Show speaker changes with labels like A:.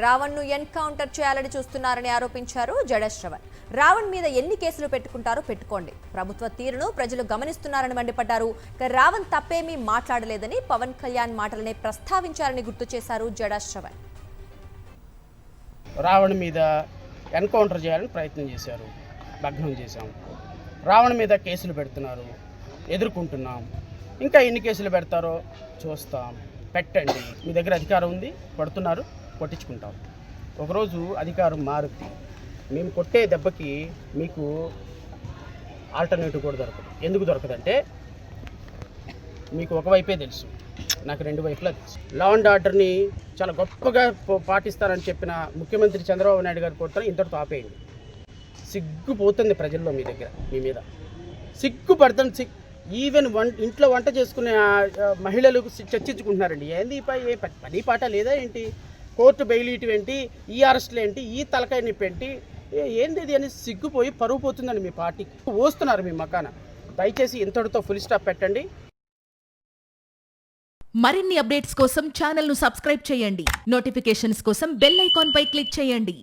A: రావణ్ను encounter చేయాలని చూస్తున్నారని ఆరోపించారు జడ శ్రవణ్. రావణ్ మీద ఎన్ని కేసులు పెట్టుకుంటారో పెట్టుకోండి, ప్రభుత్వ తీరును ప్రజలు గమనిస్తున్నారని మండిపడ్డారు. రావణ్ తప్పేమీ మాట్లాడలేదని పవన్ కళ్యాణ్ మాటలనే ప్రస్తావించారని గుర్తు చేశారు జడ శ్రవణ్.
B: రావణ్ మీద ఎన్కౌంటర్ చేయాలని ప్రయత్నం చేశారు, భగ్నం చేశాం. రావణ్ మీద కేసులు పెడుతున్నారు, ఎదుర్కొంటున్నాం. ఇంకా ఎన్ని కేసులు పెడతారో చూస్తాం. పెట్టండి, మీ దగ్గర అధికారం ఉంది, పడుతున్నారు, కొట్టించుకుంటాం. ఒకరోజు అధికారం మారుద్ది. మేము కొట్టే దెబ్బకి మీకు ఆల్టర్నేటివ్ కూడా దొరకదు. ఎందుకు దొరకదంటే మీకు ఒకవైపే తెలుసు, నాకు రెండు వైపులా తెలుసు. లా అండ్ ఆర్డర్ని చాలా గొప్పగా పాటిస్తారని చెప్పిన ముఖ్యమంత్రి చంద్రబాబు నాయుడు గారు కొడతారు, ఇంతటితో ఆపేయండి. సిగ్గుపోతుంది ప్రజల్లో మీ దగ్గర, మీ మీద సిగ్గుపడుతుంది. ఈవెన్ ఇంట్లో వంట చేసుకునే మహిళలు చర్చించుకుంటున్నారండి. ఏంది పని పాట లేదా ఏంటి? కోర్టు బెయిల్ ఇటు ఏంటి, ఈ అరెస్టులు ఏంటి, ఈ తలకాయ నిప్పు ఏంటి, ఏంది ఇది అని సిగ్గుపోయి పరువు పోతుందండి. మీ పార్టీకి వస్తున్నారు మీ మకాన. దయచేసి ఇంతటితో ఫుల్ స్టాప్ పెట్టండి.
C: మరిన్ని అప్డేట్స్ కోసం ఛానల్ను సబ్స్క్రైబ్ చేయండి. నోటిఫికేషన్స్ కోసం బెల్ ఐకాన్ పై క్లిక్ చేయండి.